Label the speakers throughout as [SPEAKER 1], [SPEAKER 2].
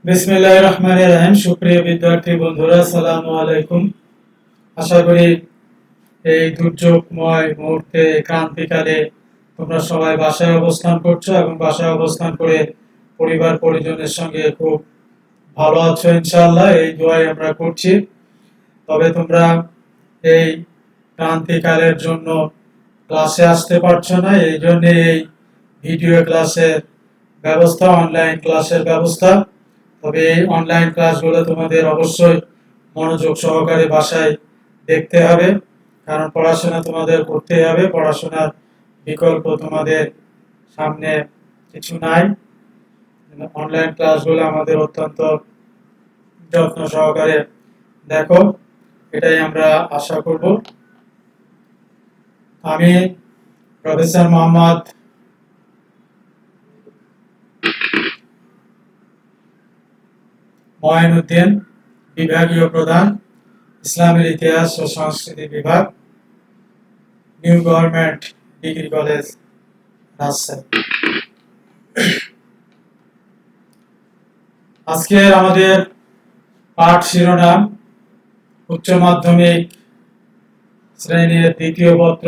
[SPEAKER 1] বিসমিল্লাহির রহমানির রহিম। সুপ্রিয় বিদ্যার্থী বন্ধুরা, আসসালামু আলাইকুম। আশা করি এই দুর্যোগময় মুহূর্তে, ক্রান্তিকালে তোমরা সবাই বাসায় অবস্থান করছো এবং বাসায় অবস্থান করে পরিবার পরিজনের সঙ্গে খুব ভালো আছো ইনশাআল্লাহ, এই দোয়াই আমরা করছি। তবে তোমরা এই ক্রান্তিকালের জন্য ক্লাসে আসতে পারছো না, এই জন্য এই ভিডিও ক্লাসের ব্যবস্থা, অনলাইন ক্লাসের ব্যবস্থা। তবে এই অনলাইন ক্লাসগুলো তোমাদের অবশ্যই মনোযোগ সহকারে বাসায় দেখতে হবে, কারণ পড়াশোনা তোমাদের করতে হবে। পড়াশোনার বিকল্প তোমাদের সামনে কিছু নাই। অনলাইন ক্লাসগুলো আমাদের অত্যন্ত যত্ন সহকারে দেখো, এটাই আমরা আশা করব। আমি প্রফেসর মোহাম্মদ মঈনুদ্দিন, বিভাগীয় প্রধান, ইসলামের ইতিহাস ও সংস্কৃতি বিভাগ, new government degree college, Rajshahi. আজকে আমাদের পাঠ শিরোনাম উচ্চ মাধ্যমিক শ্রেণীর দ্বিতীয় পত্র,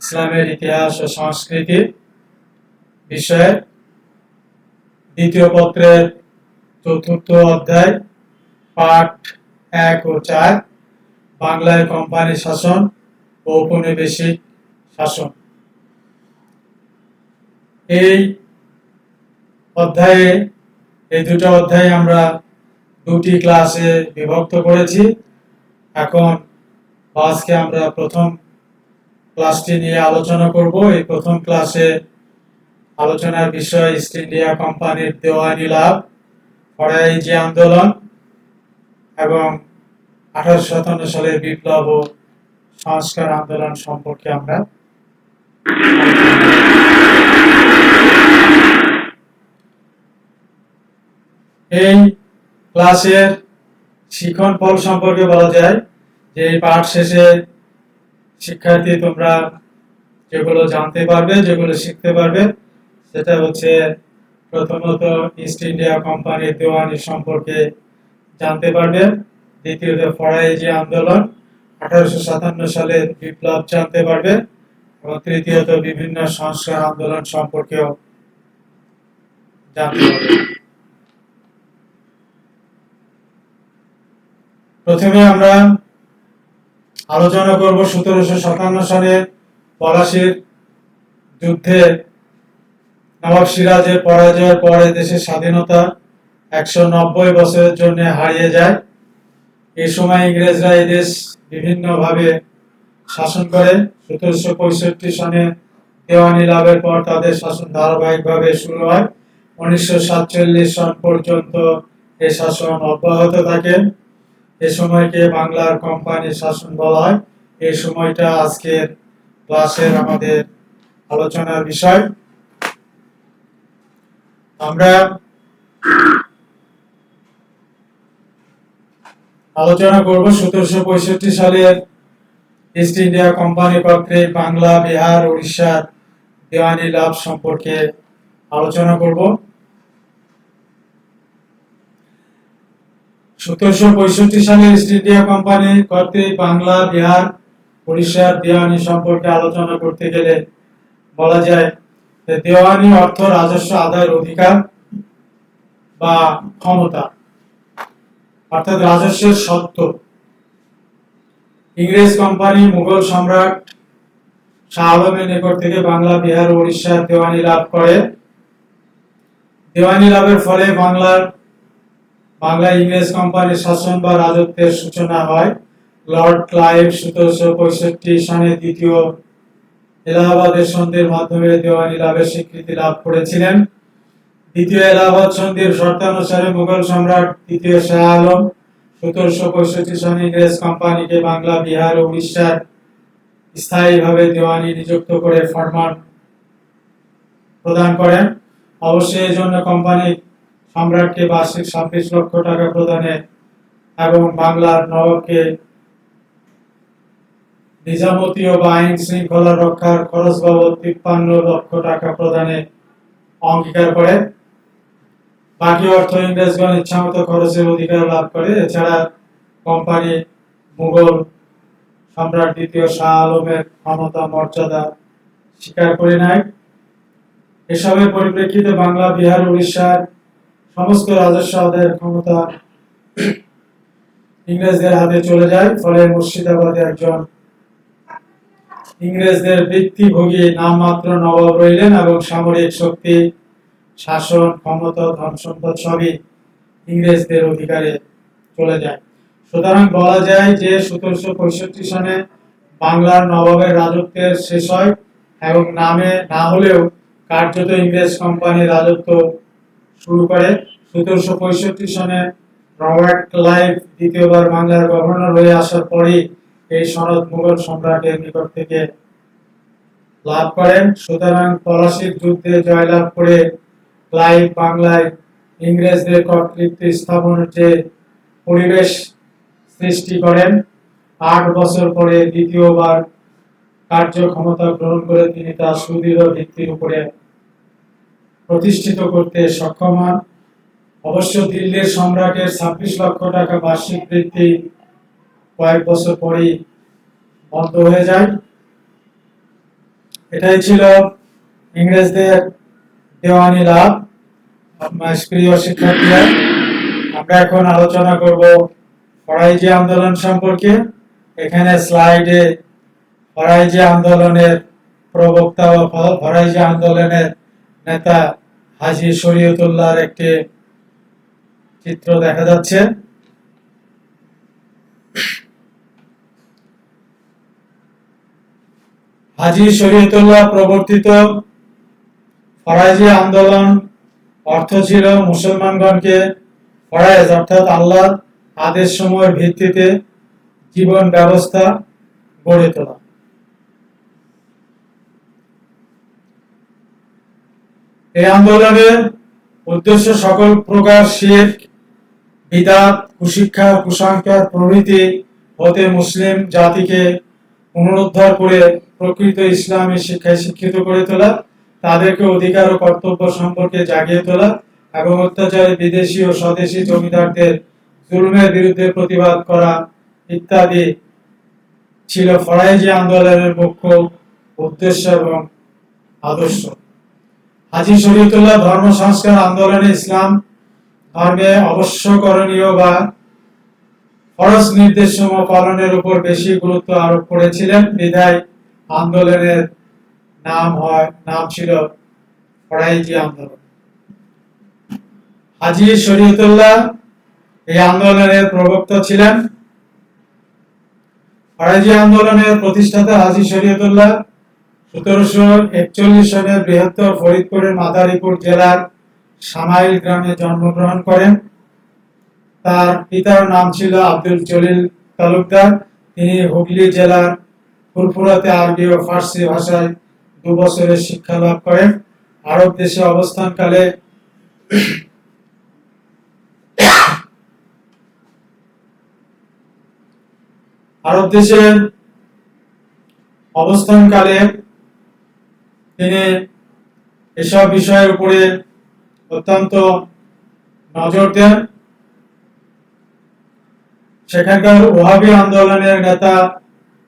[SPEAKER 1] ইসলামের ইতিহাস ও সংস্কৃতি বিষয়ে দ্বিতীয় পত্রের চতুর্থ অধ্যায়, পাঠ 1 ও 4, বাংলায় কোম্পানি শাসন ও ঔপনিবেশিক শাসন। এই অধ্যায়ে, এই দুটো অধ্যায়ে আমরা দুটি ক্লাসে বিভক্ত করেছি। এখন আজকে আমরা প্রথম ক্লাসটি নিয়ে আলোচনা করব। এই প্রথম ক্লাসে আলোচনার বিষয় ইস্ট ইন্ডিয়া কোম্পানির দেওয়ানি লাভ, ফরাইজি আন্দোলন এবং 1857 সালের বিপ্লব ও সংস্কার আন্দোলন সম্পর্কে আমরা এই ক্লাসের শিক্ষণ ফল সম্পর্কে বলা যায় যে এই পাঠ শেষে শিক্ষার্থী তোমরা যেগুলো জানতে পারবে, যেগুলো শিখতে পারবে, সেটা হচ্ছে প্রথমত ইস্ট ইন্ডিয়া কোম্পানির দেওয়ানি সম্পর্কে জানতে পারবে, দ্বিতীয়ত ফরাইজি আন্দোলন, 1857 সালের বিপ্লব জানতে পারবে, এবং তৃতীয়ত বিভিন্ন সংস্কার আন্দোলন সম্পর্কেও জানতে পারবে। প্রথমে আমরা আলোচনা করব 1757 সালে পলাশীর যুদ্ধে নবাব সিরাজের পরাজয়ের পরে দেশের স্বাধীনতা 190 বছরের জন্য হারিয়ে যায়। এই সময় ইংরেজরা এই দেশ বিভিন্নভাবে শাসন করে। 1765 সনে দেওয়ানি লাভের পর তাদের শাসন ধারাবাহিকভাবে শুরু হয়। 1947 সন পর্যন্ত এই শাসন অব্যাহত থাকে। এই সময়কে বাংলার কোম্পানি শাসন বলা হয়। এই সময়টা আজকের ক্লাসের আমাদের আলোচনার বিষয়। আমরা আলোচনা করব 1765 সালের ইস্ট ইন্ডিয়া কোম্পানি কর্তৃক বাংলা, বিহার, উড়িষ্যার দেওয়ানি লাভ সম্পর্কে আলোচনা করব। 1765 সালে ইস্ট ইন্ডিয়া কোম্পানি কর্তৃক বাংলা, বিহার, উড়িষ্যার দেওয়ানি সম্পর্কে আলোচনা করতে গেলে বলা যায় যে দেওয়ানি অর্থ রাজস্ব আদায়ের অধিকার বা ক্ষমতা, অর্থাৎ রাজস্বের সত্ত্ব। ইংরেজ কোম্পানি মুঘল সম্রাট শাহ আলমের নিকট থেকে বাংলা, বিহার ও উড়িষ্যার দেওয়ানি লাভ করে। দেওয়ানি লাভের ফলে বাংলা ইংরেজ কোম্পানির শাসন বা রাজত্বের সূচনা হয়। লর্ড ক্লাইভ 1765 সনে দ্বিতীয় এলাহাবাদের সন্ধির মাধ্যমে দেওয়ানি লাভের স্বীকৃতি লাভ করেছিলেন। দ্বিতীয় এলাহাবাদ সন্ধির শর্তানুসারে মুঘল সম্রাট দ্বিতীয় শাহ আলম 1765 সনে ইংরেজ কোম্পানিকে বাংলা, বিহার ও উড়িষ্যার স্থায়ীভাবে দেওয়ানি নিযুক্ত করে ফরমান প্রদান করেন। অবশ্যই এই জন্য কোম্পানি সম্রাটকে বার্ষিক 26 লক্ষ টাকা প্রদানে এবং বাংলার নবাবকে নিজামতি ও আইন শৃঙ্খলা রক্ষার খরচ বাবদ 53 লক্ষ টাকা প্রদানে অঙ্গীকার করে। বাকি অর্থ ইংরেজগণ ইচ্ছামতো খরচের অধিকার লাভ করে। এছাড়া কোম্পানি মুঘল সম্রাট দ্বিতীয় শাহ আলমের ক্ষমতা মর্যাদা স্বীকার করে নেয়। এসবের পরিপ্রেক্ষিতে বাংলা, বিহার, উড়িষ্যার সমস্ত রাজস্ব আদায়ের ক্ষমতা ইংরেজদের হাতে চলে যায়। ফলে মুর্শিদাবাদে একজন ইংরেজদের বৃত্তিভোগী নামমাত্র নবাব রইলেন এবং সামরিক শক্তি, শাসন ক্ষমতা, ধন সম্পদ সবই ইংরেজদের অধিকারে চলে যায়। সুতরাং বলা যায় যে 1765 সনে বাংলার নবাবের রাজত্বের শেষ হয় এবং নামে না হলেও কার্যত ইংরেজ কোম্পানি রাজত্ব শুরু করে। 1765 সনে রবার্ট ক্লাইভ দ্বিতীয়বার বাংলার গভর্নর হয়ে আসার পরই এই সনদ মুঘল সম্রাটের নিকট থেকে লাভ করেন। সুতরাং পলাশীর যুদ্ধে জয়লাভ করে ক্লাইভ বাংলায় ইংরেজদের কর্তৃত্ব স্থাপনের যে পরিবেশ সৃষ্টি করেন, 8 বছর পরে দ্বিতীয়বার কার্যক্ষমতা গ্রহণ করে তিনি তা সুদৃঢ় ভিত্তির উপরে প্রতিষ্ঠিত করতে সক্ষম হন। অবশ্য দিল্লির সম্রাটের 26 লক্ষ টাকা বার্ষিক বৃত্তি কয়েক বছর পরেই বন্ধ হয়ে যায়। এটাই ছিল ইংরেজদের দেওয়ানি লাভ। প্রিয় শিক্ষার্থীরা, আমরা এখন আলোচনা করব ফরাইজি আন্দোলন সম্পর্কে। এখানে স্লাইডে ফরাইজি আন্দোলনের প্রবক্তা ও ফরাইজি আন্দোলনের নেতা হাজী শরীয়তুল্লাহর একটি চিত্র দেখা যাচ্ছে। হাজী শরীয়তুল্লাহ প্রবর্তিত ফরাইজি আন্দোলন অর্থ ছিল মুসলমানগণকে ফরায়েজ অর্থাৎ আল্লাহর আদেশ সমূহের ভিত্তিতে জীবন ব্যবস্থা গড়ে তোলা। এই আন্দোলনের উদ্দেশ্য সকল প্রকার শিরক, বিদআত, কুশিক্ষা, কুসংস্কার প্রভৃতি হতে মুসলিম জাতিকে পুনরুদ্ধার করে প্রকৃত ইসলামী শিক্ষায় শিক্ষিত করে তোলা, তাদেরকে অধিকার ও কর্তব্য সম্পর্কে জাগিয়ে তোলা এবং অত্যাচারী বিদেশি ও স্বদেশী জমিদারদের জুলুমের বিরুদ্ধে প্রতিবাদ করা ইত্যাদি ছিল ফরাইজি আন্দোলনের মুখ্য উদ্দেশ্য এবং আদর্শ। হাজী শরীয়তুল্লাহ ধর্ম সংস্কার আন্দোলনে ইসলাম ধর্মে অবশ্য করণীয় বা ফরজ নির্দেশসমূহ পালনের উপর বেশি গুরুত্ব আরোপ করেছিলেন। বিধায় আন্দোলনের নাম ছিল ফরাইজি আন্দোলন। হাজী শরীয়তুল্লাহ এই আন্দোলনের প্রবক্তা ছিলেন। ফরাইজি আন্দোলনের প্রতিষ্ঠাতা হাজী শরীয়তুল্লাহ 1741 সনে বৃহত্তর ফরিদপুরের মাদারীপুর জেলার সামাইল গ্রামে জন্মগ্রহণ করেন। তার পিতার নাম ছিল আব্দুল জলিল তালুকদার। তিনি হুগলি জেলার ফুরফুরাতে আরবি ও ফার্সি ভাষায় 2 বছরের শিক্ষা লাভ করেন। আরব দেশে অবস্থানকালে তিনি এসব বিষয়ের উপরে অত্যন্ত নজর দেন। সেখানকার ওয়াহাবি আন্দোলনের নেতা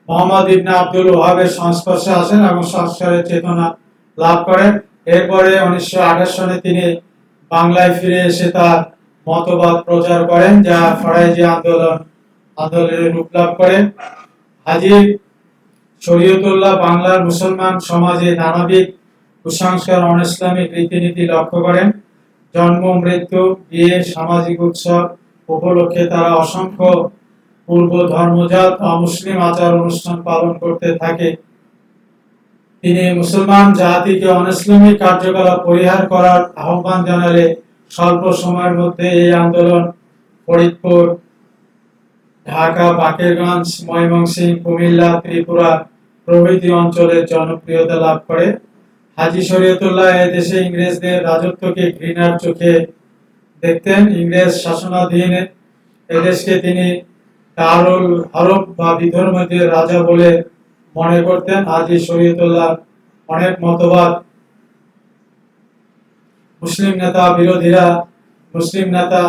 [SPEAKER 1] মোহাম্মদ ইবনে আব্দুল ওয়াহাবের সংস্পর্শে আসেন এবং সংস্কারের চেতনা লাভ করেন। এরপরে 1928 সনে তিনি বাংলায় ফিরে এসে তার মতবাদ প্রচার করেন, যা ফরাইজি আন্দোলনের রূপ লাভ করে। হাজী শরীয়তুল্লাহ বাংলার মুসলমান সমাজে নানাবিধ কুসংস্কার, অন-ইসলামিক রীতিনীতি লক্ষ্য করেন। জন্ম, মৃত্যু, বিয়ে, সামাজিক উৎসব উপলক্ষে তারা অসংখ্য পূর্ব ধর্মজাত অমুসলিম আচার অনুষ্ঠান পালন করতে থাকে। তিনি মুসলমান জাতিকে অন-ইসলামিক কার্যকলাপ পরিহার করার আহ্বান জানালে স্বল্প সময়ের মধ্যে এই আন্দোলন ফরিদপুর, ঢাকা, বাকেরগঞ্জ, ময়মনসিংহ, কুমিল্লা, ত্রিপুরা প্রভৃতি অঞ্চলে জনপ্রিয়তা লাভ করে। হাজী শরীয়তুল্লাহ এদেশে ইংরেজদের রাজত্বকে ঘৃণার চোখে দেখতেন। ইংরেজ শাসনাধীন এদেশকে তিনি দারুল হরব বা বিধর্মীদের রাজা বলে মনে করতেন। হাজী শরীয়তুল্লাহ অনেক মতবাদ মুসলিম নেতা বিরোধীরা মুসলিম নেতা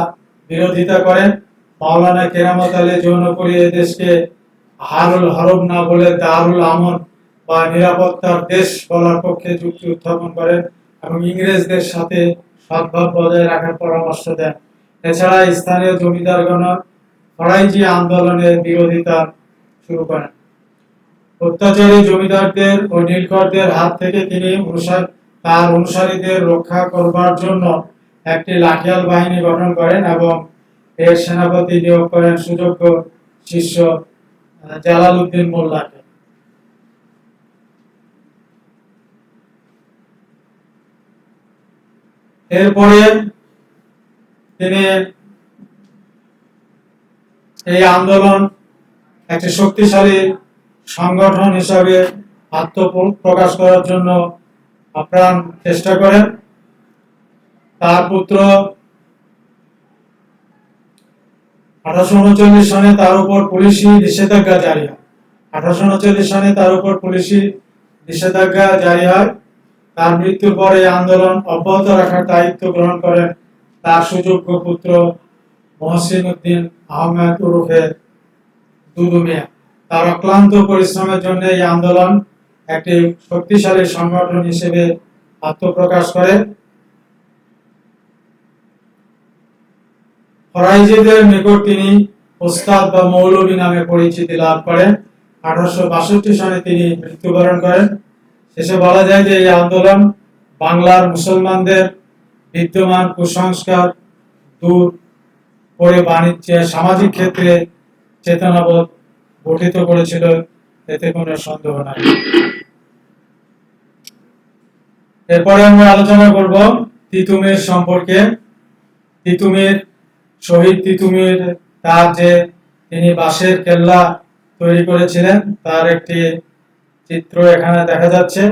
[SPEAKER 1] বিরোধিতা করেন। মাওলানা কেরামত আলী জৌনপুরী দেশকে হারুল হরব না বলে দারুল আমন বা নিরাপত্তার দেশ বলার পক্ষে যুক্তি উত্থাপন করেন এবং ইংরেজদের সাথে সদ্ভাব বজায় রাখার পরামর্শ দেন। এছাড়া স্থানীয় জমিদারগণ ফরাইজি আন্দোলনের বিরোধিতা শুরু করেন। অত্যাচারী জমিদারদের ও নীলকরদের হাত থেকে তিনি তার অনুসারীদের রক্ষা করবার জন্য একটি লাঠিয়াল বাহিনী গঠন করেন এবং এর সেনাপতি নিয়োগ করেন সুযোগ্য শিষ্য জালালউদ্দিন মোল্লাকে। এরপরে তিনি এই আন্দোলন একটি শক্তিশালী সংগঠন হিসাবে আত্মপ্রকাশ করার জন্য আপ্রাণ চেষ্টা করেন। তার পুত্র 1839 সনে তার উপর পুলিশি নিষেধাজ্ঞা জারি হয়। 1839 সনে তার উপর পুলিশি নিষেধাজ্ঞা জারি হয়। তার মৃত্যুর পর এই আন্দোলন অব্যাহত রাখার দায়িত্ব গ্রহণ করেন তার সুযোগ্য পুত্র মহসিন উদ্দিন আহমেদ ওরফে দুদু মিয়া। তার অক্লান্ত পরিশ্রমের জন্য এই আন্দোলন একটি শক্তিশালী সংগঠন হিসেবে আত্মপ্রকাশ করে। ফরাইজিদের নিকট তিনি ওস্তাদ বা মৌলভী নামে পরিচিতি লাভ করেন। 1862 সনে তিনি মৃত্যুবরণ করেন। শেষে বলা যায় যে এই আন্দোলন বাংলার মুসলমানদের বিদ্যমান কুসংস্কার দূর করে বাণিজ্যে সামাজিক ক্ষেত্রে চেতনাবোধ গঠিত করেছিল, এতে কোনো সন্দেহ নাই। এরপরে আমরা আলোচনা করব তিতুমির সম্পর্কে। তিতুমির, শহীদ তিতুমির, তার যে তিনি বাঁশের কেল্লা তৈরি করেছিলেন তার একটি চিত্র এখানে দেখা যাচ্ছে।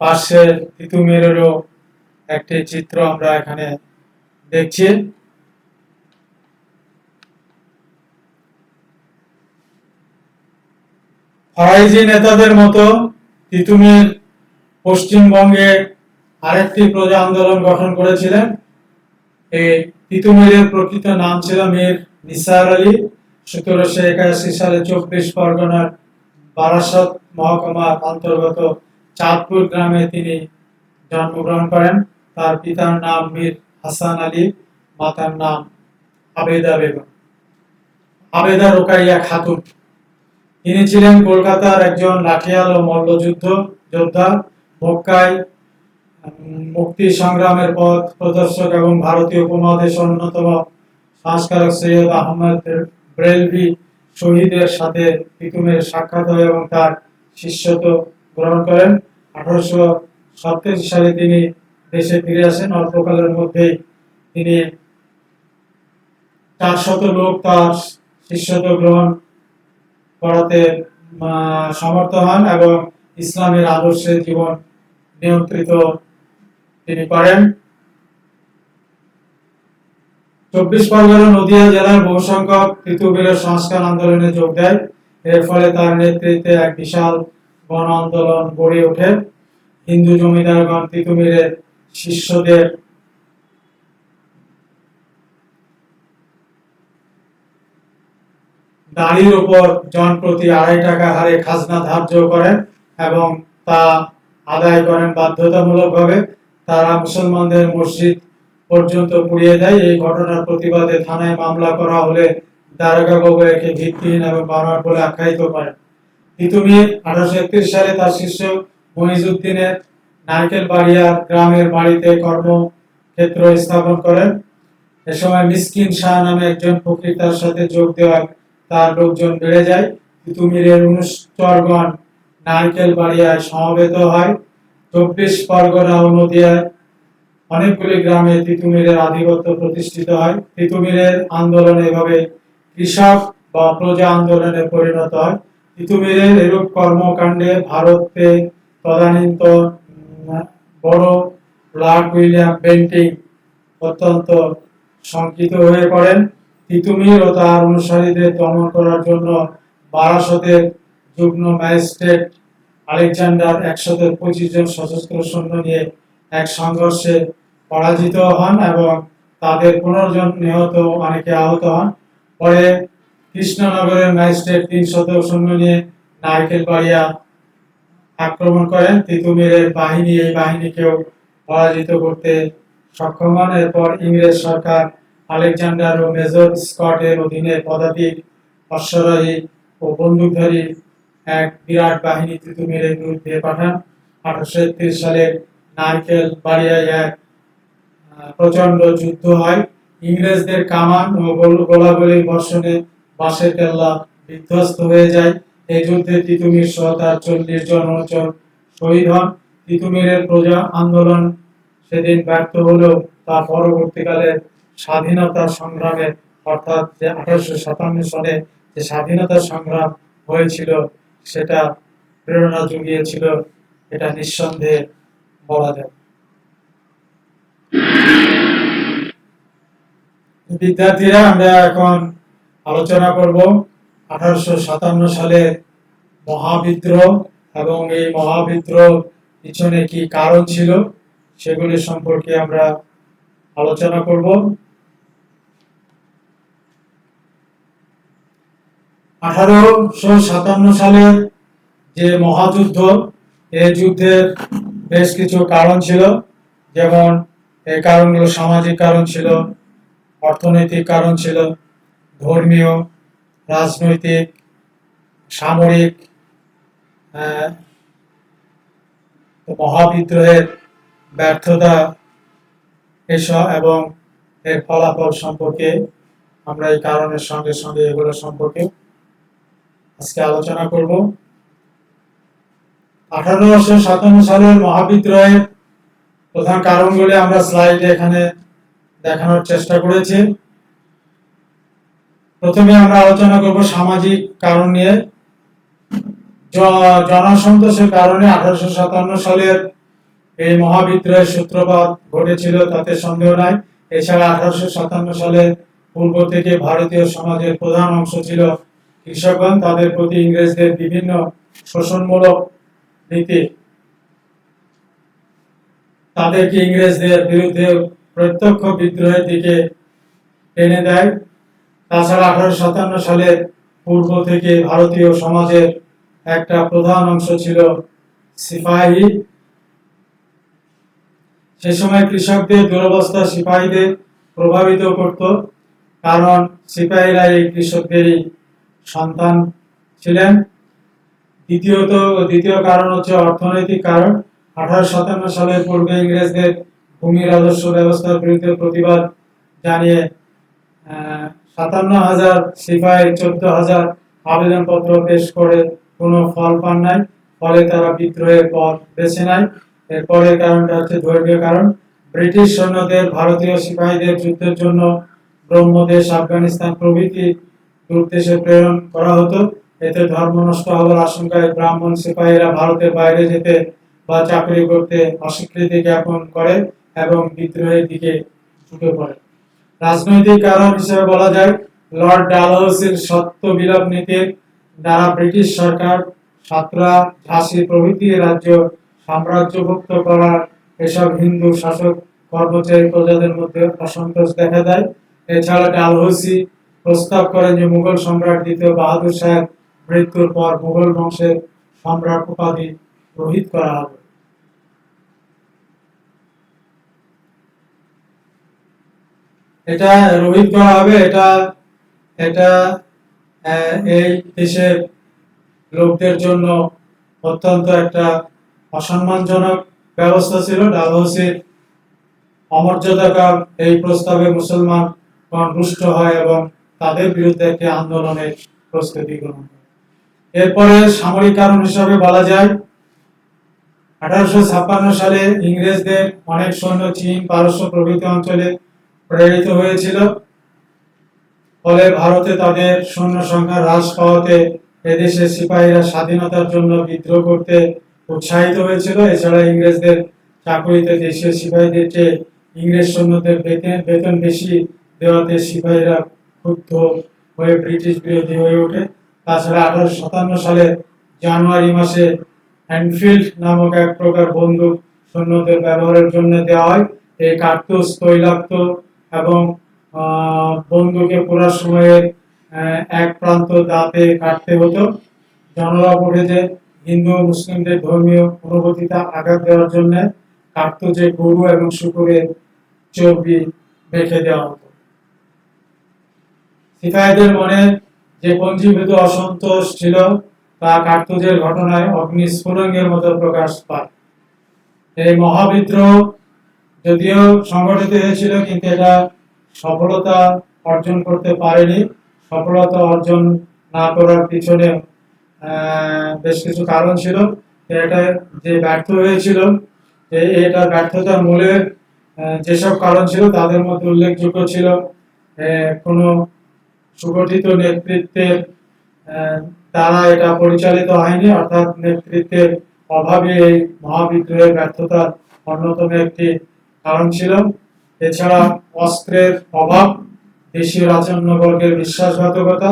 [SPEAKER 1] পাশে তিতুমিরেরও একটি চিত্র আমরা এখানে দেখছি। ফরাইজি নেতাদের মতো তিতুমির পশ্চিমবঙ্গে আরেকটি প্রজা আন্দোলন গঠন করেছিলেন। এই তিতুমিরের প্রকৃত নাম ছিল মীর নিসার আলী। 1781 সালে 24 পরগনার বারাসত মহকুমার অন্তর্গত চাঁদপুর গ্রামে তিনি জন্মগ্রহণ করেন। তার পিতার নাম মীর হাসান আলী, মাতার নাম আবেদা বেগম, আবেদা রোকাইয়া খাতুন। তিনি ছিলেন কলকাতার একজন লাঠিয়াল ও মল্লযুদ্ধ যোদ্ধা। মক্কায় মুক্তি সংগ্রামের পথ প্রদর্শক এবং ভারতীয় উপমহাদেশের অন্যতম সংস্কারক সৈয়দ আহমদ ব্রেলভি শহীদের সাথে তিতুমির সাক্ষাৎ হয় এবং তার শিষ্যত্ব গ্রহণ করেন। 1887 সালে তিনি দেশে ফিরে আসেন। অল্পকালের মধ্যেই তিনি 400 লোক তার শিষ্যত্ব গ্রহণ করাতে সমর্থ হন এবং ইসলামের আদর্শে জীবন নিয়ন্ত্রিত তিনি করেন। 24 পরগনা নদিয়া জেলার বহু সংখ্যক তিতুমিরের সংস্কার আন্দোলনে যোগ দেয়। এর ফলে তার নেতৃত্বে এক বিশাল গণ আন্দোলন গড়ে ওঠে। হিন্দু জমিদারগণ তিতুমিরের শিষ্যদের দাড়ির উপর জন প্রতি 2.5 টাকা হারে খাজনা ধার্য করেন এবং তা আদায় করেন বাধ্যতামূলকভাবে। তারা মুসলমানদের মসজিদ পর্যন্ত পুড়িয়ে দেয়। এই ঘটনার প্রতিবাদে থানায় মামলা করা হলে দারোগা বাবু একে ভিত্তিহীন এবং বানোয়াট বলে আখ্যায়িত করেন। তিতুমির 1831 সালে তার শিষ্য মহিজউদ্দিনের নারকেলবাড়িয়ার গ্রামের বাড়িতে কর্মক্ষেত্র স্থাপন করেন। এ সময় মিসকিন শাহ নামে একজন ফকির তার সাথে যোগ দেওয়ায় তার লোকজন বেড়ে যায়। তিতুমিরের অনুচরগণ নারকেলবাড়িয়ায় সমবেত হয়। 24 পরগনা ও নদিয়ার অনেকগুলি গ্রামে তিতুমিরের আধিপত্য প্রতিষ্ঠিত হয়। তিতুমিরের আন্দোলন এভাবে কৃষক বা প্রজা আন্দোলনে পরিণত হয়। তিতুমিরের এরূপ কর্মকাণ্ডে ভারতে তদানীন্ত বড় লর্ড উইলিয়াম বেন্টিং অত্যন্ত শঙ্কিত হয়ে পড়েন। তিতুমির ও তার অনুসারীদের দমন করার জন্য বারাসতের যুগ্ম ম্যাজিস্ট্রেট আলেকজান্ডার 125 জন সশস্ত্র সৈন্য নিয়ে এক সংঘর্ষে পরাজিত হন এবং তাদের 15 জন নিহত, অনেকে আহত হন। পরে কৃষ্ণনগরের ম্যাজিস্ট্রেট 300 সৈন্য নিয়ে নারকেলবাড়িয়া আক্রমণ করেন। তিতুমিরের বাহিনী এই বাহিনীকেও পরাজিত করতে সক্ষম হন। এরপর ইংরেজ সরকার আলেকজান্ডার ও মেজর স্কটের অধীনে পদাতিক, অশ্বারোহী ও বন্দুকধারী এক বিরাট বাহিনী তিতুমিরের বিরুদ্ধে পাঠান। 1831 সালে নারকেলবাড়িয়ায় এক প্রচন্ড যুদ্ধ হয়। ইংরেজদের কামান ও গোলাগুলির বর্ষণে বাঁশের কেল্লা বিধ্বস্ত হয়ে যায়। এই যুদ্ধে তিতুমির সহ তার 40 জন অনুচর শহীদ হন। তিতুমিরের প্রজা আন্দোলন সেদিন ব্যর্থ হলেও তা পরবর্তীকালে স্বাধীনতা সংগ্রামে, অর্থাৎ যে 1857 সালে যে স্বাধীনতা সংগ্রাম হয়েছিল সেটা প্রেরণা জুগিয়েছিল, এটা নিঃসন্দেহে বলা যায়। বিদ্যার্থীরা, আমরা এখন আলোচনা করব 1857 সালের মহাবিদ্রোহ এবং এই মহাবিদ্রোহ পিছনে কি কারণ ছিল সেগুলি সম্পর্কে আমরা আলোচনা করব। 1857 সালের যে মহাযুদ্ধ, এই যুদ্ধের বেশ কিছু কারণ ছিল। যেমন এই কারণগুলো সামাজিক কারণ ছিল, অর্থনৈতিক কারণ ছিল, ধর্মীয়, রাজনৈতিক, সামরিক। মহাবিদ্রোহের ব্যর্থতা এসব এবং এর ফলাফল সম্পর্কে আমরা এই কারণের সঙ্গে সঙ্গে এগুলো সম্পর্কে আজকে আলোচনা করব। 1857 সালের মহাবিদ্রোহের প্রধান কারণগুলি আমরা স্লাইডে এখানে দেখানোর চেষ্টা করেছি। প্রথমে আমরা আলোচনা করব সামাজিক কারণ নিয়ে। জনসন্তোষের কারণে 1857 সালের এই মহাবিদ্রোহের সূত্রপাত ঘটেছিল, তাতে সন্দেহ নাই। এছাড়া 1857 সালের পূর্ব থেকে ভারতীয় সমাজের প্রধান অংশ ছিল কৃষকগণ। তাদের প্রতি ইংরেজদের বিভিন্ন শোষণমূলক নীতি তাদেরকে ইংরেজদের বিরুদ্ধে প্রত্যক্ষ বিদ্রোহের দিকে টেনে দেয়। তাছাড়া 1857 সালের পূর্ব থেকে ভারতীয় সমাজের একটা প্রধান অংশ ছিল সিপাহী। সে সময় কৃষকদের দুরবস্থা সিপাহীদের প্রভাবিত করত, কারণ সিপাহীরা এই কৃষকদেরই সন্তান ছিলেন। দ্বিতীয় কারণ হচ্ছে অর্থনৈতিক কারণ। 1857 সালের পূর্বে ইংরেজদের ভূমি রাজস্ব ব্যবস্থার বিরুদ্ধে প্রতিবাদ জানিয়ে 57,000 সিপাহী 14,000 আবেদনপত্র পেশ করে কোনো ফল পান নাই। ফলে তারা বিদ্রোহের পথ বেছে নেয়। এরপরের কারণটা হচ্ছে ধর্মীয় কারণ। ব্রিটিশ সৈন্যদের ভারতীয় সিপাহীদের যুদ্ধের জন্য ব্রহ্মদেশ, আফগানিস্তান প্রভৃতি দূরদেশে প্রেরণ করা হতো। এতে ধর্ম নষ্ট হওয়ার আশঙ্কায় ব্রাহ্মণ সিপাহীরা ভারতের বাইরে যেতে বা চাকরি করতে অস্বীকৃতি জ্ঞাপন করে এবং বিদ্রোহের দিকে ঝুঁকে পড়ে। রাজনৈতিক কারণ হিসেবে বলা যায়, লর্ড ডালহৌসির সত্য বিলোপ নীতির দ্বারা ব্রিটিশ সরকার সাতরা, ঝাঁসি প্রভৃতি রাজ্য সাম্রাজ্যভুক্ত করার এসব হিন্দু শাসক কর্মচারী প্রজাদের মধ্যে অসন্তোষ দেখা দেয়। এছাড়া ডালহৌসি প্রস্তাব করেন যে মুঘল সম্রাট দ্বিতীয় বাহাদুর শাহের মৃত্যুর পর মুঘল বংশের সম্রাট উপাধি রহিত করা হবে। এটা রহিত করা হবে, এটা এই দেশের লোকদের জন্য অত্যন্ত একটা অসম্মানজনক ব্যবস্থা ছিল। ডালহৌসির অমর্যাদাকর এই প্রস্তাবে মুসলমানগণ রুষ্ট হয় এবং তাদের বিরুদ্ধে একটি আন্দোলনের প্রস্তুতি গ্রহণ করে। এরপরে সামরিক কারণ হিসাবে বলা যায়, 1856 সালে ইংরেজদের অনেক সৈন্য চীন, পারস্য প্রভৃতি অঞ্চলে প্রেরিত হয়েছিল। ফলে ভারতে তাদের সৈন্য সংখ্যা হ্রাস পাওয়াতে এদেশের সিপাহীরা স্বাধীনতার জন্য বিদ্রোহ করতে উৎসাহিত হয়েছিল। এছাড়া ইংরেজদের চাকরিতে দেশীয় সিপাহীদের চেয়ে ইংরেজ সৈন্যদের বেতন বেশি দেওয়াতে সিপাহীরা ক্ষুব্ধ হয়ে ব্রিটিশ বিরোধী হয়ে ওঠে। তাছাড়া 1857 সালে জানুয়ারি মাসে এনফিল্ড নামক এক প্রকার বন্দুক সৈন্যদের ব্যবহারের জন্য দেওয়া হয়। এই কার্তুজ তৈলাক্ত এবং বন্দুকে পোড়ার সময়ে এক প্রান্ত দাঁতে কাটতে হতো। জনরব উঠে হিন্দু ও মুসলিমদের ধর্মীয় অনুভূতিতে আঘাত দেওয়ার জন্য কার্তুজে গরু এবং শুকুরের চর্বি রেখে দেওয়া হতো। সিপাহীদের মনে যে পঞ্জীভূত অসন্তোষ ছিল তা কার্তুজের ঘটনায় অগ্নিস্ফুলিঙ্গের মতো প্রকাশ পায়। এই মহাবিদ্রোহ যদিও সংগঠিত হয়েছিল, কিন্তু এটা সফলতা অর্জন করতে পারেনি। সফলতা অর্জন না করার পিছনে বেশ কিছু কারণ ছিল। এটা যে ব্যর্থ হয়েছিল, এটা ব্যর্থতার মূলে যেসব কারণ ছিল তাদের মধ্যে উল্লেখযোগ্য ছিল কোনো সুগঠিত নেতৃত্বের দ্বারা এটা পরিচালিত হয়নি, অর্থাৎ নেতৃত্বের অভাবে এই মহাবিদ্রোহের ব্যর্থতার অন্যতম একটি কারণ ছিল। এছাড়া অস্ত্রের অভাব, দেশীয় রাজন্যবর্গের বিশ্বাসঘাতকতা,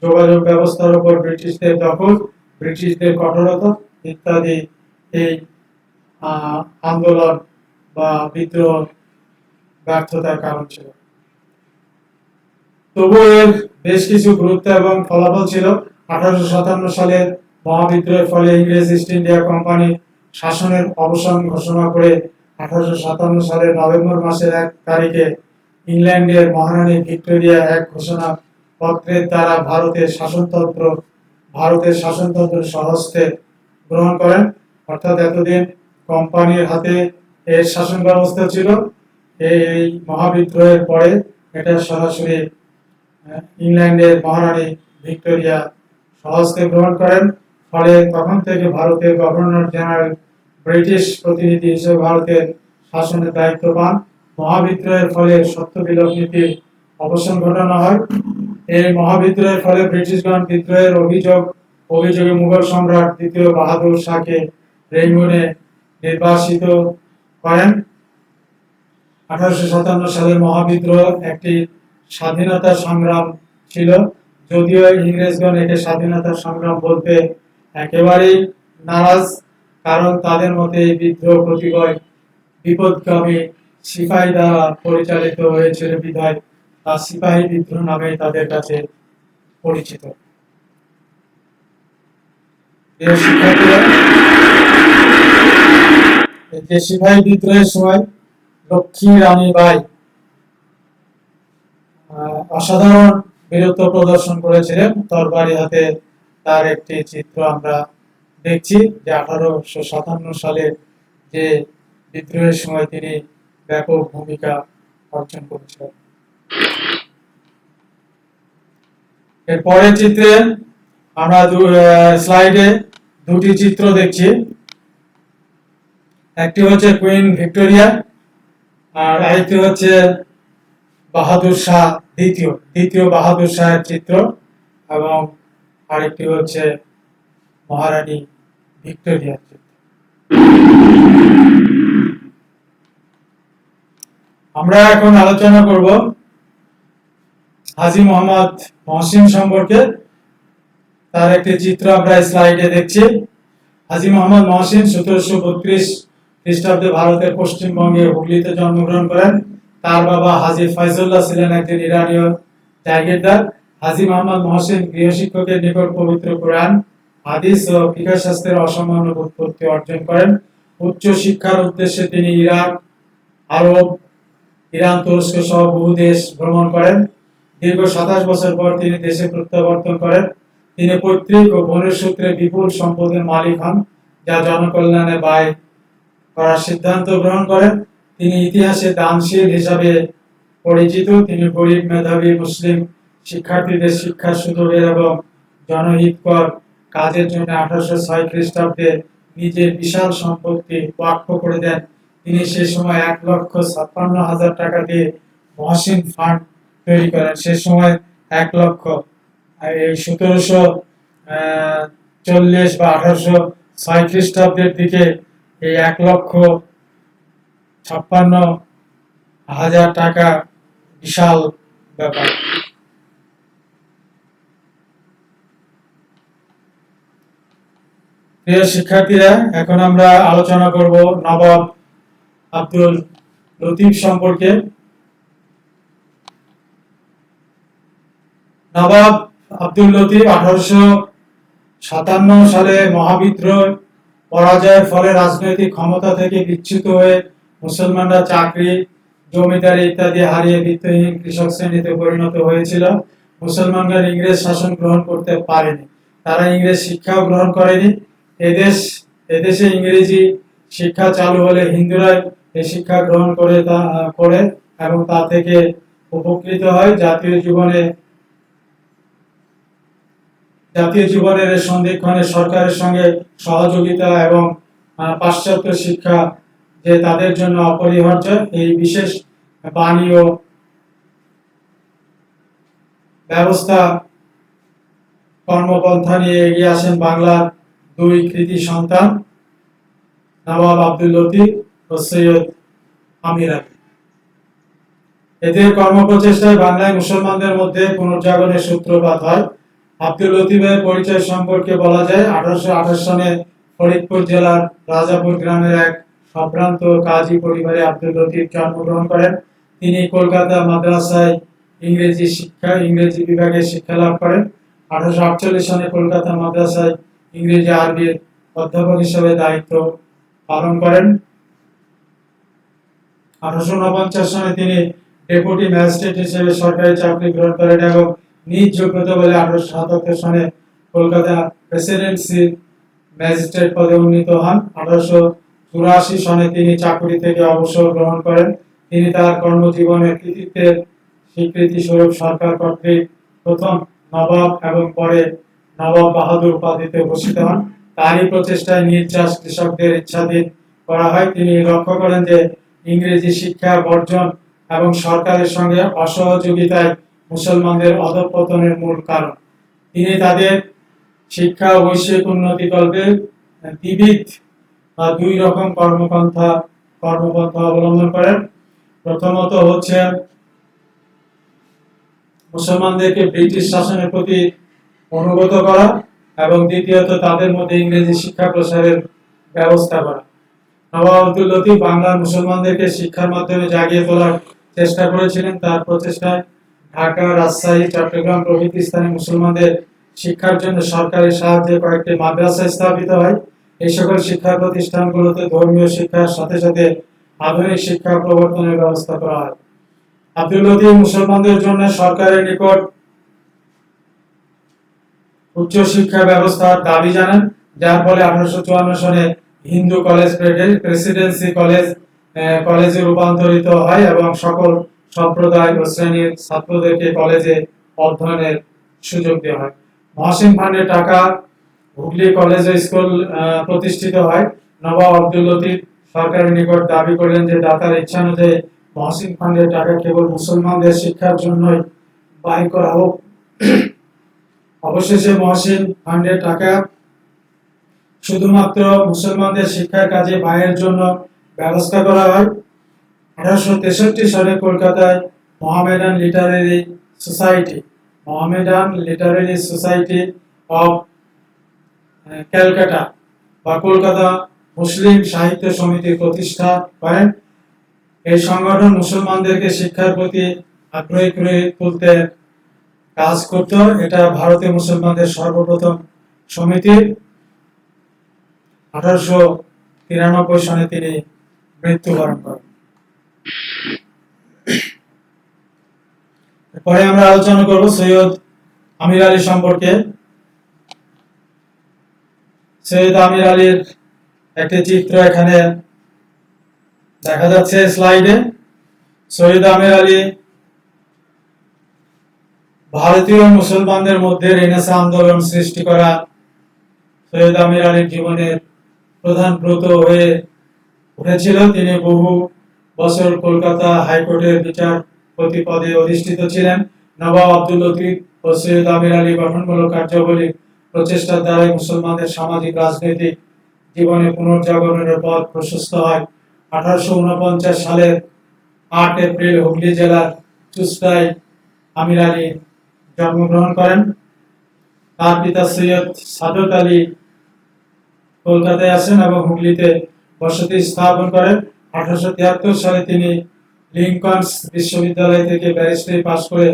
[SPEAKER 1] যোগাযোগ ব্যবস্থার উপর ব্রিটিশদের দখল, ব্রিটিশদের কঠোরতা ইত্যাদি এই আন্দোলন বা বিদ্রোহ ব্যর্থতার কারণ ছিল। তবুও এর বেশ কিছু গুরুত্ব এবং ফলাফল ছিল। 1857 সালের মহাবিদ্রোহের ফলে ইংরেজ ইস্ট ইন্ডিয়া কোম্পানি শাসনের অবসান ঘোষণা করে 1857 সালের নভেম্বর মাসের 1 তারিখে ইংল্যান্ডের মহারানী ভিক্টোরিয়া এক ঘোষণা পত্রের দ্বারা ভারতের শাসনতন্ত্র স্বহস্তে গ্রহণ করেন। অর্থাৎ এতদিন কোম্পানির হাতে এর শাসন ব্যবস্থা ছিল, এই মহাবিদ্রোহের পরে এটা সরাসরি ইংল্যান্ডের মহারানী ভিক্টোরিয়া স্বহস্তে গ্রহণ করেন। ফলে তখন থেকে ভারতের গভর্নর জেনারেল ব্রিটিশ প্রতিনিধি হিসেবে ভারতের শাসনের দায়িত্ব পান। মহাবিদ্রোহের ফলে সত্যবিলোপ নীতির অবসান ঘটানো হয়। এই মহাবিদ্রোহের ফলে ব্রিটিশগণ বিদ্রোহের অভিযোগে মুঘল সম্রাট দ্বিতীয় বাহাদুর শাহকে রেঙ্গুনে নির্বাসিত করেন। 1857 সালের মহাবিদ্রোহ একটি স্বাধীনতা সংগ্রাম ছিল, যদিও ইংরেজগণ একে স্বাধীনতা সংগ্রাম বলতে একেবারেই নারাজ, কারণ তাদের মতে এই বিদ্রোহ প্রতিভয় বিপদগামী সিপাহী দ্বারা পরিচালিত হয়েছিল বিধায় তা সিপাহী বিদ্রোহ নামে তাদের কাছে পরিচিত। যে সিপাহী বিদ্রোহের সময় লক্ষ্মী রানী বাই অসাধারণ বীরত্ব প্রদর্শন করেছিলেন। তরবারি হাতে তার একটি চিত্র আমরা দেখছি, যে 1857 সালে যে বিদ্রোহের সময় তিনি ব্যাপক ভূমিকা অর্জন করেছিলেন। এর পরের চিত্রে আমরা স্লাইডে দুটি চিত্র দেখছি। একটি হচ্ছে কুইন ভিক্টোরিয়া আর আরেকটি হচ্ছে বাহাদুর শাহ দ্বিতীয় বাহাদুর শাহের চিত্র, এবং আরেকটি হচ্ছে মহারানী ভিক্টোরিয়ার চিত্র। আমরা এখন আলোচনা করব হাজী মোহাম্মদ মহসিন সম্পর্কে। তার একটি চিত্র আমরা স্লাইডে দেখছি। হাজী মোহাম্মদ মহসিন 1732 খ্রিস্টাব্দে ভারতের পশ্চিমবঙ্গে হুগলিতে জন্মগ্রহণ করেন। তার বাবা হাজী ফয়জুল্লাহ ছিলেন একজন ইরানীয় জাগিরদার। হাজী মোহাম্মদ মহসিন গৃহশিক্ষকের নিকট পবিত্র কোরআন, হাদিস ও ফিকহ শাস্ত্রের অসামান্য ব্যুৎপত্তি অর্জন করেন। উচ্চ শিক্ষার উদ্দেশ্যে তিনি ইরাক, আরব, ইরান, তুরস্ক সহ বহু দেশ ভ্রমণ করেন। দীর্ঘ 27 বছর পর তিনি দেশে প্রত্যাবর্তন করেন। তিনি পৈতৃক ও বোনের সূত্রে বিপুল সম্পদের মালিক হন, যা জনকল্যাণে ব্যয় করার সিদ্ধান্ত গ্রহণ করেন। তিনি ইতিহাসে দানশীল হিসাবে পরিচিত। তিনি গরিব, মেধাবী মুসলিম শিক্ষার্থীদের শিক্ষার সুযোগের এবং জনহিতকর কাজের জন্য 1806 খ্রিস্টাব্দে নিজের বিশাল সম্পত্তি ওয়াকফ করে দেন। তিনি সে সময় 1,56,000 টাকা দিয়ে মহসিন ফান্ড তৈরি করেন। সে সময় 1 লক্ষ, এই 1740 বা 1806 খ্রিস্টাব্দের দিকে এই 1,56,000 টাকা বিশাল ব্যাপার। প্রিয় শিক্ষার্থীরা, এখন আমরা আলোচনা করব নবাব আব্দুল লতিফ সম্পর্কে। নবাব আব্দুল লতিফ 1857 সালে মহাবিদ্রোহ পরাজয়ের ফলে রাজনৈতিক ক্ষমতা থেকে বিচ্যুত হয়ে মুসলমানরা চাকরি, জমিদারি ইত্যাদি হারিয়ে বিত্তহীন কৃষক শ্রেণীতে পরিণত হয়েছিল। মুসলমানরা ইংরেজ শাসন গ্রহণ করতে পারেনি, তারা ইংরেজ শিক্ষাও গ্রহণ করেনি। এদেশে ইংরেজি শিক্ষা চালু হলে হিন্দুরা এই শিক্ষা গ্রহণ করে এবং তা থেকে উপকৃত হয়। জাতীয় জীবনের সন্ধিক্ষণে সরকারের সঙ্গে সহযোগিতা এবং পাশ্চাত্য শিক্ষা যে তাদের জন্য অপরিহার্য, এই বিশেষ বাণী ও ব্যবস্থা কর্মপন্থা নিয়ে এগিয়ে আসেন বাংলার দুই কৃতি সন্তান নবাব আব্দুল লতিফ ও সৈয়দ আমির আলী। এদের কর্মপ্রচেষ্টায় বাংলায় মুসলমানদের মধ্যে পুনর্জাগরণের সূত্রপাত হয়। আব্দুল লতিফের পরিচয় সম্পর্কে বলা যায়, 1828 সালে ফরিদপুর জেলার রাজাপুর গ্রামের এক সম্ভ্রান্ত কাজী পরিবারে আব্দুল লতিফ জন্মগ্রহণ করেন। তিনি কলকাতা মাদ্রাসায় ইংরেজি বিভাগে শিক্ষা লাভ করেন। 1848 সালে কলকাতা মাদ্রাসায় ইংরেজি আরবির অধ্যাপক হিসেবে দায়িত্ব পালন করেন। 1849 সালে তিনি ডেপুটি ম্যাজিস্ট্রেট হিসেবে সরকারি চাকরি গ্রহণ করেন এবং নিজ যোগ্যতা বলে 1877 সালে কলকাতা প্রেসিডেন্সি ম্যাজিস্ট্রেট পদে উন্নীত হন। 1884 সালে তিনি চাকরি থেকে অবসর গ্রহণ করেন। তিনি তার কর্মজীবনের কৃতিত্বের স্বীকৃতি স্বরূপ সরকার কর্তৃক প্রথম নবাব এবং পরে নবাব বাহাদুর উপাধিতে ভূষিত হন। তারই প্রচেষ্টায় নিজ চাষ কৃষকদের ইচ্ছাধীন করা হয়। তিনি লক্ষ্য করেন যে ইংরেজি শিক্ষা বর্জন এবং সরকারের সঙ্গে অসহযোগিতায় মুসলমানদের অধঃপতনের মূল কারণ। তিনি তাদের শিক্ষা ও বৈশ্বিক উন্নতিকল্পে দ্বিবিধ বা দুই রকম কর্মপন্থা অবলম্বন করেন। প্রথমত হচ্ছে মুসলমানদেরকে ব্রিটিশ শাসনের প্রতি অনুগত করা এবং দ্বিতীয়ত তাদের মধ্যে ইংরেজি শিক্ষা প্রসারের ব্যবস্থা করা। নবাব আব্দুল লতিফ বাংলার মুসলমানদেরকে শিক্ষার মাধ্যমে জাগিয়ে তোলার চেষ্টা করেছিলেন। তার প্রচেষ্টায় ঢাকা, রাজশাহী, চট্টগ্রাম প্রভৃতি স্থানে মুসলমানদের শিক্ষার জন্য সরকারি সাহায্যে কয়েকটি মাদ্রাসা স্থাপিত হয়। এই সকল শিক্ষা প্রতিষ্ঠানগুলোতে ধর্মীয় শিক্ষার সাথে সাথে আধুনিক শিক্ষা প্রবর্তনের ব্যবস্থা করা হয়। আব্দুল লতিফ মুসলমানদের জন্য সরকারের নিকট উচ্চ শিক্ষা ব্যবস্থার দাবি জানান, যার ফলে 1854 সালে হিন্দু কলেজ প্রেসিডেন্সি কলেজে রূপান্তরিত হয় এবং সকল সম্প্রদায় ও শ্রেণীর ছাত্রদেরকে কলেজে অধ্যয়নের সুযোগ দেওয়া হয়। মহসিন ফান্ডের টাকা হুগলি কলেজ ও স্কুল প্রতিষ্ঠিত হয়। নবাব আব্দুল লতিফ সরকারের নিকট দাবি করলেন যে দাতার ইচ্ছা অনুযায়ী মহসিন ফান্ডের টাকা কেবল মুসলমানদের শিক্ষার জন্যই ব্যয় করা হোক। অবশেষে মহসিন ফান্ডের টাকা শুধুমাত্র মুসলমানদের শিক্ষার কাজে ব্যয়ের জন্য ব্যবস্থা করা হয়। 1863 সালে কলকাতায় Mohammedan literary society of Calcutta বা কলকাতা মুসলিম সাহিত্য সমিতি প্রতিষ্ঠা করেন। এই সংগঠন মুসলমানদেরকে শিক্ষার প্রতি আগ্রহী করে তুলতে কাজ করত। এটা ভারতীয় মুসলমানদের সর্বপ্রথম সমিতি। 1893 সালে তিনি মৃত্যুবরণ করেন। পরে আমরা আলোচনা করব সৈয়দ আমির আলী সম্পর্কে। সৈয়দ আমির আলীর একটি চিত্র এখানে দেখা যাচ্ছে স্লাইডে। সৈয়দ আমির আলী ভারতীয় মুসলমানদের মধ্যে রেনেসাঁ আন্দোলন সৃষ্টি করা সৈয়দ আমির আলীর জীবনের প্রধান ব্রত হয়ে উঠেছিল। তিনি বহু বছর কলকাতা হাইকোর্টের বিচারপতি পদে অধিষ্ঠিত ছিলেন। নবাব আব্দুল লতিফ ও সৈয়দ আমির আলী গঠনমূলক কার্যাবলী প্রচেষ্টার দ্বারাই মুসলমানদের সামাজিক রাজনৈতিক জীবনে পুনর্জাগরণের পথ প্রশস্ত হয়। 1849 সালের 8 এপ্রিল হুগলি জেলার চুঁচড়ায় আমির আলী জন্মগ্রহণ করেন। তার পিতা সৈয়দ সাদত আলী কলকাতায় আসেন এবং হুগলিতে বসতি স্থাপন করেন। 1873 সালে তিনি লিঙ্কন বিশ্ববিদ্যালয় থেকে ব্যারিস্টারি পাশ করে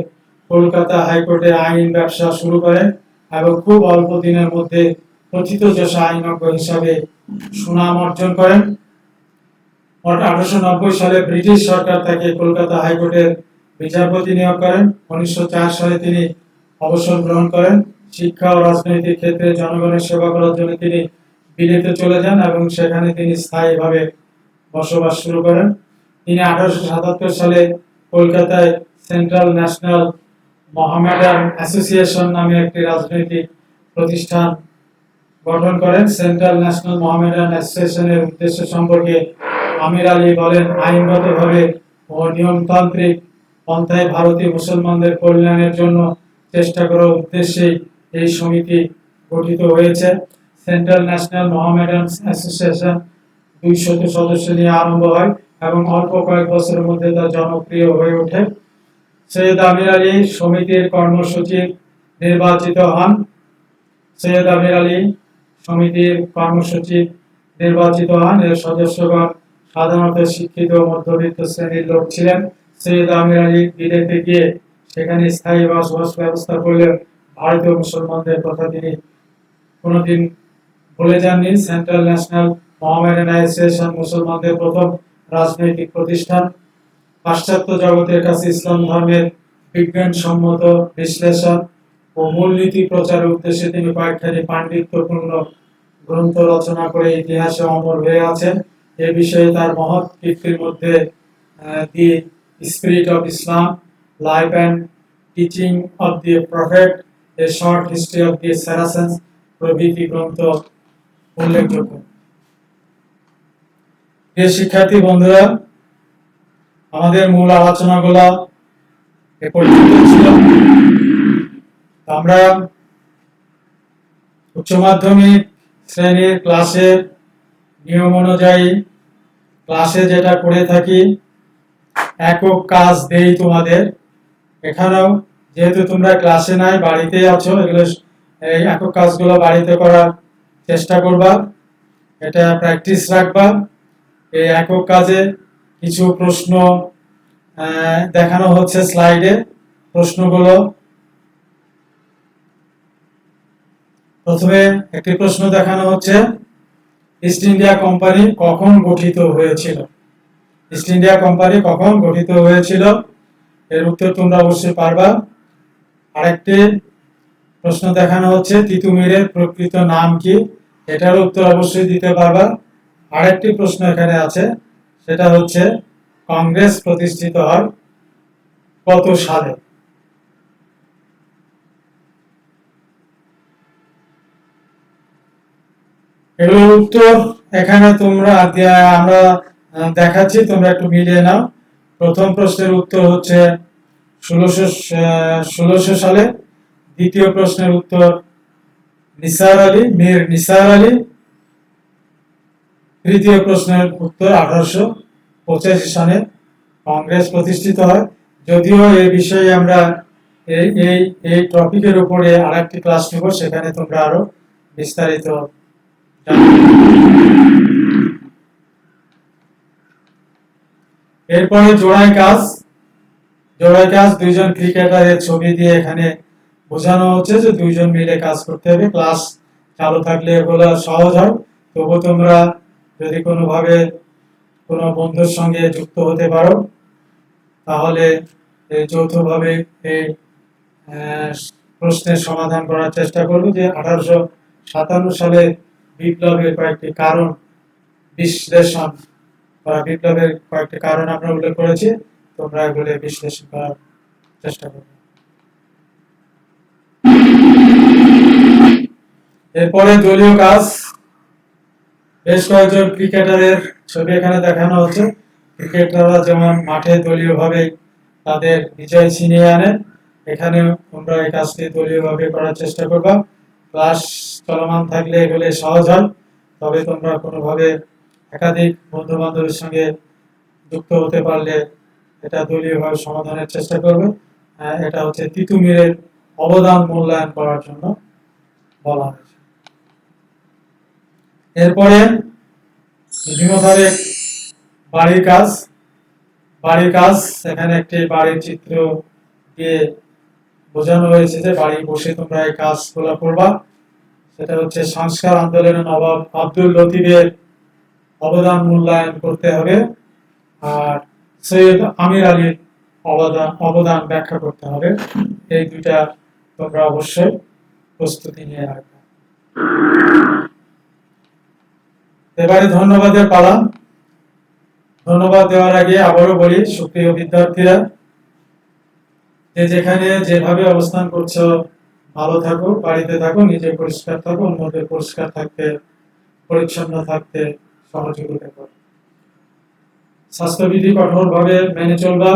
[SPEAKER 1] কলকাতা হাইকোর্টে আইন ব্যবসা শুরু করেন এবং খুব অল্প দিনের মধ্যে প্রথিতযশা আইনজ্ঞ হিসাবে সুনাম অর্জন করেন। 1890 সালে ব্রিটিশ সরকার তাকে কলকাতা হাইকোর্টের বিচারপতি নিয়োগ করেন। 1904 সালে তিনি অবসর গ্রহণ করেন। শিক্ষা ও রাজনৈতিক ক্ষেত্রে জনগণের সেবা করার জন্য তিনি বিলেতে চলে যান এবং সেখানে তিনি স্থায়ীভাবে বসবাস শুরু করেন। তিনি 1877 সালে কলকাতায় সেন্ট্রাল ন্যাশনাল মোহামেডান অ্যাসোসিয়েশন নামে একটি রাজনৈতিক প্রতিষ্ঠান গঠন করেন। সেন্ট্রাল ন্যাশনাল মোহামেডান অ্যাসোসিয়েশনের উদ্দেশ্য সম্পর্কে আমির আলী বলেন, আইনগতভাবে ও নিয়মতান্ত্রিক পন্থায় ভারতীয় মুসলমানদের কল্যাণের জন্য চেষ্টা করার উদ্দেশ্যে এই সমিতি গঠিত হয়েছে। সেন্ট্রাল ন্যাশনাল মোহামেডান অ্যাসোসিয়েশন 200 সদস্য নিয়ে আরম্ভ হয় এবং অল্প কয়েক বছরের মধ্যে তা জনপ্রিয় হয়ে ওঠে। সৈয়দ আমির আলী সমিতির কর্মসূচির নির্বাচিত হন। সৈয়দ আমির আলী সমিতির কর্মসূচি নির্বাচিত হন। এর সদস্যগণ সাধারণত শিক্ষিত মধ্যবিত্ত শ্রেণীর লোক ছিলেন। সৈয়দ আমির আলী বিলেতে গিয়ে সেখানে স্থায়ী বসবাস ব্যবস্থা করলে ভারতীয় মুসলমানদের কথা তিনি কোনোদিন ভুলে যাননি। সেন্ট্রাল ন্যাশনাল মোহামেডান অ্যাসোসিয়েশন মুসলমানদের প্রথম রাজনৈতিক প্রতিষ্ঠান। পাশ্চাত্য জগতের কাছে ইসলাম ধর্মের বিজ্ঞানসম্মত বিশ্লেষণ ও মূলনীতি প্রচারের উদ্দেশ্যে তিনি কয়েকখানি পাণ্ডিত্যপূর্ণ গ্রন্থ রচনা করে ইতিহাসে অমর হয়ে আছেন। এ বিষয়ে তার মহৎ কীর্তির মধ্যে the spirit of Islam, life and teaching of the prophet, a short history of the Saracens প্রভৃতি গ্রন্থ উল্লেখযোগ্য। প্রিয় শিক্ষার্থী বন্ধুরা, আমাদের মূল আলোচনাগুলো এ পর্যন্ত ছিল। আমরা উচ্চ মাধ্যমিক শ্রেণীর ক্লাসের নিয়ম অনুযায়ী ক্লাসে যেটা করে থাকি, একক কাজ দেই তোমাদের। এখানেও যেহেতু তোমরা ক্লাসে নাই, বাড়িতে আছো, এগুলো এই একক কাজগুলো বাড়িতে করার চেষ্টা করবা, এটা প্র্যাকটিস রাখবা। এই একক কাজে কিছু প্রশ্ন দেখানো হচ্ছে স্লাইডে। প্রশ্নগুলো প্রথমে একটি প্রশ্ন দেখানো হচ্ছে, ইস্ট ইন্ডিয়া কোম্পানি কখন গঠিত হয়েছিল? ইস্ট ইন্ডিয়া কোম্পানি কখন গঠিত হয়েছিল? এর উত্তর তোমরা অবশ্যই পারবা। আরেকটি প্রশ্ন দেখানো হচ্ছে, তিতুমিরের প্রকৃত নাম কি? এটার উত্তর অবশ্যই দিতে পারবা। আরেকটি প্রশ্ন এখানে আছে, সেটা হচ্ছে কংগ্রেস প্রতিষ্ঠিত হয় কত সালে? এগুলোর উত্তর এখানে আমরা দেখাচ্ছি, তোমরা একটু মিলিয়ে নাও। প্রথম প্রশ্নের উত্তর হচ্ছে 1600 সালে। দ্বিতীয় প্রশ্নের উত্তর মীর নিসার আলী। তৃতীয় প্রশ্নের উত্তর 1885 সালে কংগ্রেস প্রতিষ্ঠিত হয়। যদিও এই বিষয়ে আমরা এই টপিকের উপরে আরেকটি ক্লাস নেব, সেখানে তোমরা আরো বিস্তারিত জানবে। এরপরে জোড়াই কাজ। দুইজন ক্রিকেটারের ছবি দিয়ে এখানে বোঝানো হচ্ছে যে দুইজন মিলে কাজ করতে হবে। ক্লাস চালু থাকলে এগুলো সহজ হয়। তবু তোমরা যদি কোনোভাবে কোনো বন্ধুর সঙ্গে যুক্ত হতে পারো, তাহলে যৌথভাবে এই প্রশ্নের সমাধান করার চেষ্টা করবো। যে 1857 সালে বিপ্লবের কয়েকটি কারণ বিশ্লেষণ করা, বিপ্লবের কয়েকটি কারণ আমরা উল্লেখ করেছি, তোমরা এগুলো বিশ্লেষণ করার চেষ্টা করবে। এরপরে দলীয় কাজ। বেশ কয়েকজন ক্রিকেটারের ছবি এখানে দেখানো হচ্ছে। ক্রিকেটাররা যেমন মাঠে দলীয়ভাবে তাদের বিজয় ছিনিয়ে আনে, এখানে তোমরা এই কাজটি দলীয়ভাবে করার চেষ্টা করবা। ক্লাস চলমান থাকলে এগুলো সহজ হয়, তবে তোমরা কোনোভাবে একাধিক বন্ধু বান্ধবের সঙ্গে যুক্ত হতে পারলে এটা দলীয়ভাবে সমাধানের চেষ্টা করবে। এটা হচ্ছে তিতুমিরের অবদান মূল্যায়ন করার জন্য বলা হয়েছে। এরপরে বিভিন্নভাবে বাড়ির কাজ। এখানে একটি বাড়ির চিত্র দিয়ে বোঝানো হয়েছে যে বাড়ি বসে তোমরা এই কাজগুলো করবা। সেটা হচ্ছে সংস্কার আন্দোলনে নবাব আব্দুল লতিফের অবদান মূল্যায়ন করতে হবে, আর সৈয়দ আমির আলীর অবদান ব্যাখ্যা করতে হবে। এই দুইটা তোমরা অবশ্যই প্রস্তুতি নিয়ে রাখবে। এবারে ধন্যবাদের পালা। ধন্যবাদ দেওয়ার আগে আবারও বলি, সুপ্রিয় বিদ্যার্থীরা, যে যেখানে যেভাবে অবস্থান করছো ভালো থাকো, বাড়িতে থাকো, নিজে পরিষ্কার থাকো, অন্যদের পরিষ্কার থাকতে, পরিচ্ছন্ন থাকতে সহযোগিতা করো। স্বাস্থ্যবিধি কঠোরভাবে মেনে চলবা।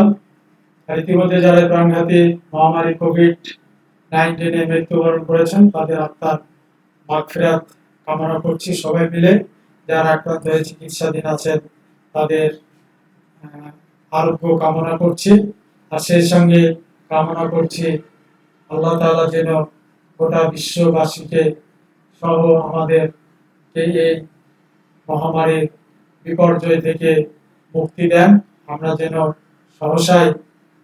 [SPEAKER 1] আর ইতিমধ্যে যারা প্রাণঘাতী মহামারী কোভিড-19 মৃত্যুবরণ করেছেন তাদের আত্মার মাগফিরাত কামনা করছি সবাই মিলে। যারা আক্রান্ত হয়ে চিকিৎসাধীন আছেন তাদের আরোগ্য কামনা করছি। আর সেই সঙ্গে কামনা করছি আল্লাহ তাআলা যেন গোটা বিশ্ববাসীকে সহ আমাদের এই মহামারীর বিপর্যয় থেকে মুক্তি দেন। আমরা যেন সহসাই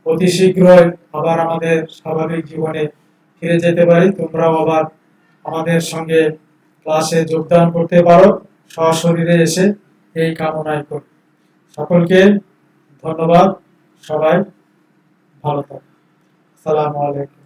[SPEAKER 1] অতি শীঘ্রই আবার আমাদের স্বাভাবিক জীবনে ফিরে যেতে পারি। তোমরাও আবার আমাদের সঙ্গে ক্লাসে যোগদান করতে পারো সশরীরে এসে, এই কামনাই করি। সকলকে ধন্যবাদ। সবাই ভালো থাকো। আসসালামু আলাইকুম।